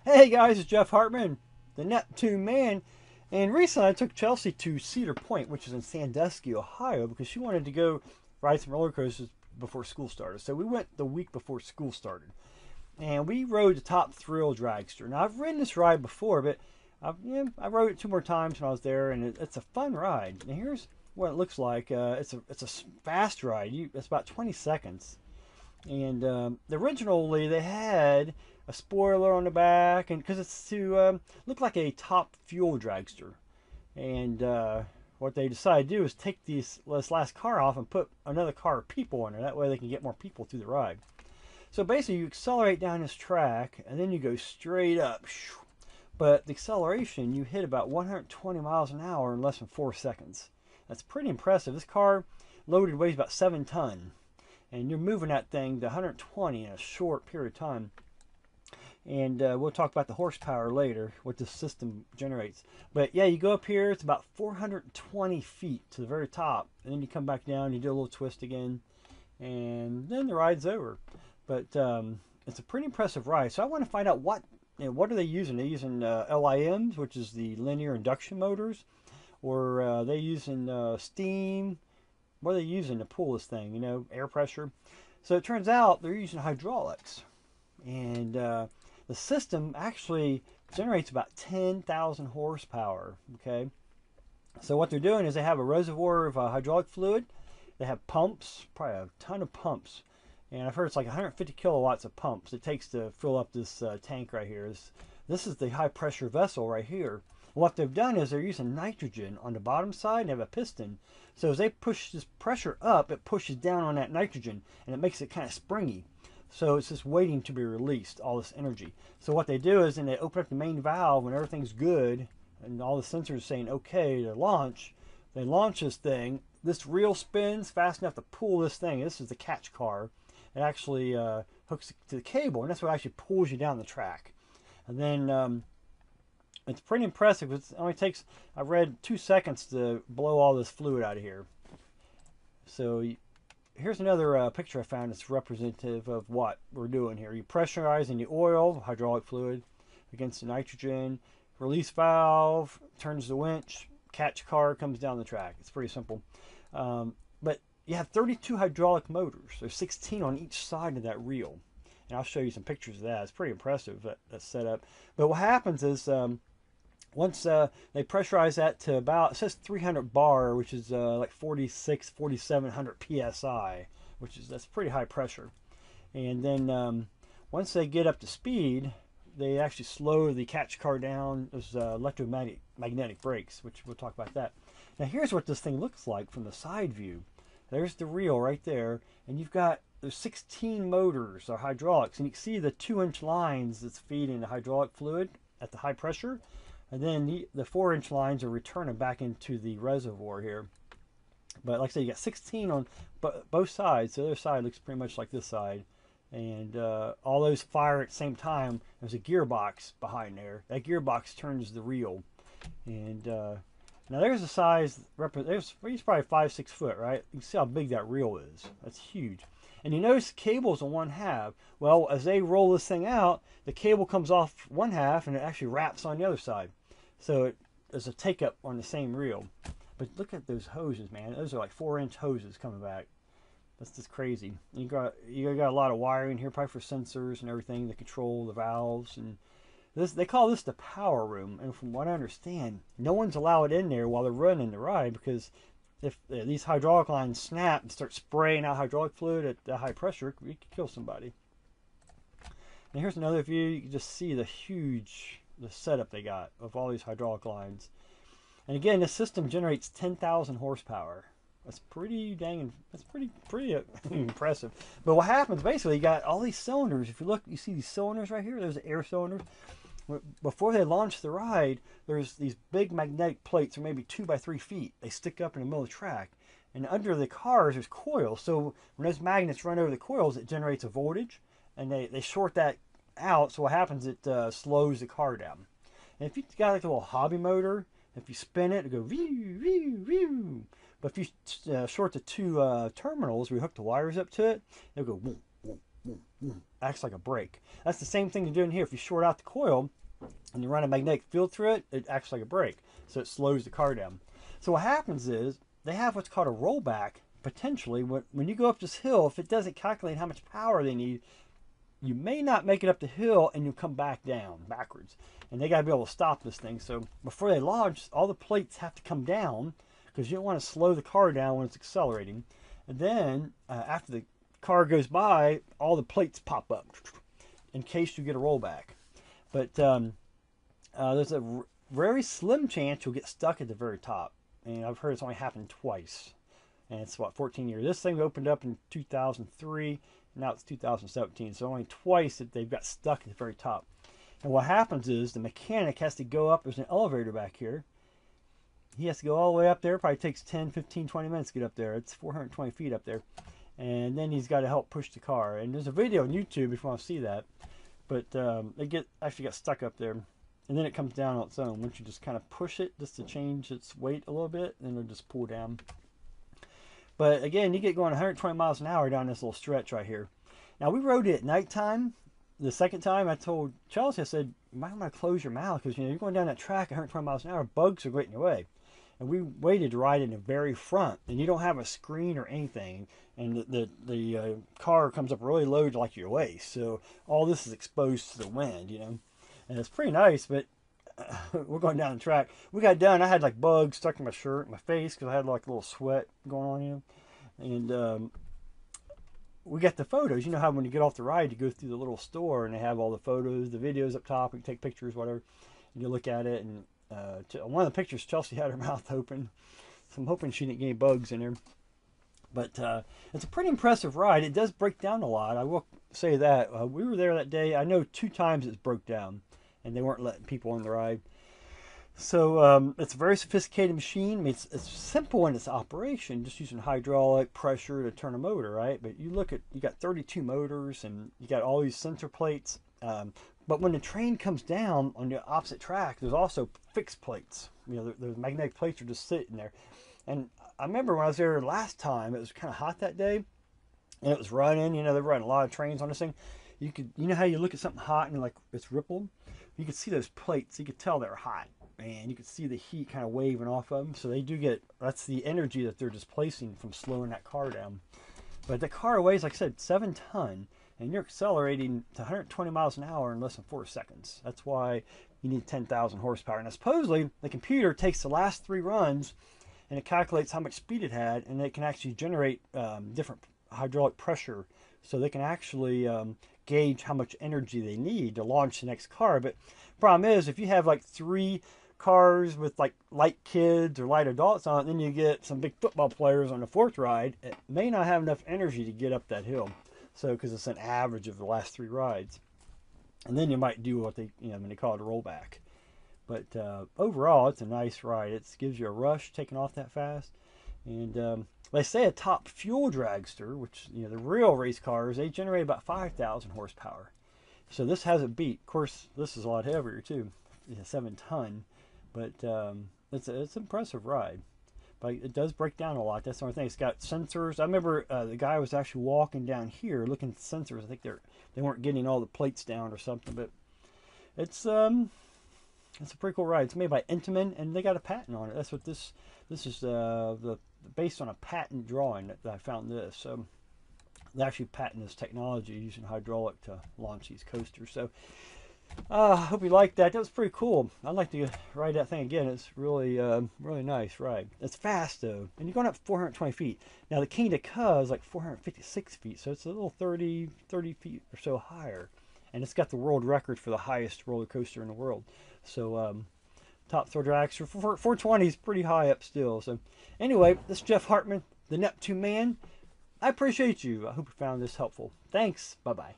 Hey guys, it's Jeff Hartman, the Neptune Man. And recently I took Chelsea to Cedar Point, which is in Sandusky, Ohio, because she wanted to go ride some roller coasters before school started. So we went the week before school started. And we rode the top Thrill Dragster. Now I've ridden this ride before, but I rode it two more times when I was there, and it's a fun ride. And here's what it looks like. It's a fast ride. It's about 20 seconds. And originally they had a spoiler on the back, and because it's to look like a top fuel dragster. And what they decided to do is take this last car off and put another car of people in it. That way they can get more people through the ride. So basically you accelerate down this track and then you go straight up. But the acceleration, you hit about 120 miles an hour in less than 4 seconds. That's pretty impressive. This car loaded weighs about 7 tons. And you're moving that thing to 120 in a short period of time. And we'll talk about the horsepower later, what this system generates. But yeah, you go up here, it's about 420 feet to the very top. And then you come back down, you do a little twist again, and then the ride's over. But it's a pretty impressive ride. So I want to find out what are they using? They're using LIMs, which is the linear induction motors, or they using steam. What are they using to pull this thing? Air pressure. So it turns out they're using hydraulics, and the system actually generates about 10,000 horsepower. Okay, so what they're doing is they have a reservoir of hydraulic fluid. They have pumps, probably a ton of pumps, and I've heard it's like 150 kilowatts of pumps it takes to fill up this tank right here. This is the high pressure vessel right here. What they've done is they're using nitrogen on the bottom side and have a piston. So as they push this pressure up, it pushes down on that nitrogen and it makes it kind of springy. So it's just waiting to be released, all this energy. So what they do is then they open up the main valve when everything's good and all the sensors saying okay to launch. They launch this thing. This reel spins fast enough to pull this thing. This is the catch car. It actually hooks to the cable, and that's what actually pulls you down the track. And then it's pretty impressive. It only takes, I read, 2 seconds to blow all this fluid out of here. So here's another picture I found that's representative of what we're doing here. You're pressurizing the oil, hydraulic fluid, against the nitrogen. Release valve, turns the winch, catch car comes down the track. It's pretty simple. But you have 32 hydraulic motors. There's 16 on each side of that reel. And I'll show you some pictures of that. It's pretty impressive, that setup. But what happens is once they pressurize that to about, it says 300 bar, which is like 4,700 psi, that's pretty high pressure. And then once they get up to speed, they actually slow the catch car down. There's electromagnetic brakes, which we'll talk about that. Now here's what this thing looks like from the side view. There's the reel right there, and there's 16 motors or hydraulics, and you can see the 2-inch lines that's feeding the hydraulic fluid at the high pressure, and then the 4-inch lines are returning back into the reservoir here. But like I said, you got 16 on both sides. The other side looks pretty much like this side, and all those fire at the same time. There's a gearbox behind there. That gearbox turns the reel, and now there's a size, he's probably 5-6 foot, right? You can see how big that reel is. That's huge. And you notice the cable's on one half. Well, as they roll this thing out, the cable comes off one half and it actually wraps on the other side. So there's a take up on the same reel. But look at those hoses, man. Those are like 4-inch hoses coming back. That's just crazy. You got a lot of wiring here, probably for sensors and everything to control the valves. And they call this the power room, and from what I understand, no one's allowed in there while they're running the ride, because if these hydraulic lines snap and start spraying out hydraulic fluid at the high pressure, you could kill somebody. And here's another view. You can just see the setup they got of all these hydraulic lines. And again, this system generates 10,000 horsepower. That's pretty impressive. But what happens, basically, you got all these cylinders. If you look, you see these cylinders right here. There's the air cylinders. Before they launch the ride, there's these big magnetic plates, or maybe 2 by 3 feet. They stick up in the middle of the track. And under the cars, there's coils. So when those magnets run over the coils, it generates a voltage. And they short that out. So what happens, it slows the car down. And if you've got like a little hobby motor, if you spin it, it'll go view, view, view. But if you short the two terminals, we hook the wires up to it, it'll go boom, boom, boom, boom. Acts like a brake. That's the same thing you're doing here. If you short out the coil and you run a magnetic field through it, it acts like a brake. So it slows the car down. So what happens is they have what's called a rollback. Potentially, when you go up this hill, if it doesn't calculate how much power they need, you may not make it up the hill and you'll come back down backwards. And they got to be able to stop this thing. So before they launch, all the plates have to come down because you don't want to slow the car down when it's accelerating. And then after the car goes by, all the plates pop up in case you get a rollback. But there's a very slim chance you'll get stuck at the very top. And I've heard it's only happened twice. And it's what, 14 years. This thing opened up in 2003. Now it's 2017. So only twice that they've got stuck at the very top. And what happens is the mechanic has to go up. There's an elevator back here. He has to go all the way up there. Probably takes 10, 15, 20 minutes to get up there. It's 420 feet up there. And then he's got to help push the car. And there's a video on YouTube if you want to see that. But they actually got stuck up there. And then it comes down on its own. Once you just kind of push it just to change its weight a little bit, then it'll just pull down. But again, you get going 120 miles an hour down this little stretch right here. Now, we rode it at nighttime. The second time, I told Chelsea, I said, you might want to close your mouth because you're going down that track at 120 miles an hour. Bugs are getting in your way. And we waited to ride in the very front. And you don't have a screen or anything. And the car comes up really low to like your waist. So all this is exposed to the wind, you know. And it's pretty nice, but we're going down the track. We got done. I had like bugs stuck in my shirt, my face, because I had like a little sweat going on, you know. And we got the photos. You know how when you get off the ride, you go through the little store and they have all the photos, the videos up top. We can take pictures, whatever. And you look at it. And one of the pictures, Chelsea had her mouth open. So I'm hoping she didn't get any bugs in there. But it's a pretty impressive ride. It does break down a lot. I will say that. We were there that day. I know 2 times it broke down. And they weren't letting people on the ride. So it's a very sophisticated machine. I mean, it's simple in its operation, just using hydraulic pressure to turn a motor, right? But you look at, you got 32 motors and you got all these sensor plates. But when the train comes down on the opposite track, there's also fixed plates. You know, the magnetic plates are just sitting there. And I remember when I was there last time, it was kind of hot that day. And it was running, you know, they're running a lot of trains on this thing. You know how you look at something hot and like it's rippled? You could see those plates. You could tell they're hot. And you could see the heat kind of waving off of them. So they do get, that's the energy that they're displacing from slowing that car down. But the car weighs, like I said, 7 tons. And you're accelerating to 120 miles an hour in less than 4 seconds. That's why you need 10,000 horsepower. And supposedly, the computer takes the last 3 runs and it calculates how much speed it had. And it can actually generate different hydraulic pressure. So they can actually gauge how much energy they need to launch the next car. But the problem is, if you have like 3 cars with like light kids or light adults on it, then you get some big football players on the 4th ride. It may not have enough energy to get up that hill. So, because it's an average of the last 3 rides. And then you might do what they, you know, when they call it a rollback. But overall, it's a nice ride. It gives you a rush taking off that fast. And they say a top fuel dragster, which, you know, the real race cars, they generate about 5,000 horsepower. So this has it beat. Of course, this is a lot heavier too, 7 ton. But it's an impressive ride. But it does break down a lot. That's the only thing. It's got sensors. I remember the guy was actually walking down here looking at the sensors. I think they weren't getting all the plates down or something. But it's a pretty cool ride. It's made by Intamin, and they got a patent on it. That's what this is based on a patent drawing that I found this. So they actually patent this technology using hydraulic to launch these coasters. So I hope you liked that. That was pretty cool. I'd like to ride that thing again. It's really really nice ride. It's fast though, and you're going up 420 feet. Now the King of Ka is like 456 feet, so it's a little 30 feet or so higher. And it's got the world record for the highest roller coaster in the world. So top Thrill Dragster 420 is pretty high up still. So anyway, this is Jeff Hartman, the Neptune Man. I appreciate you. I hope you found this helpful. Thanks. Bye-bye.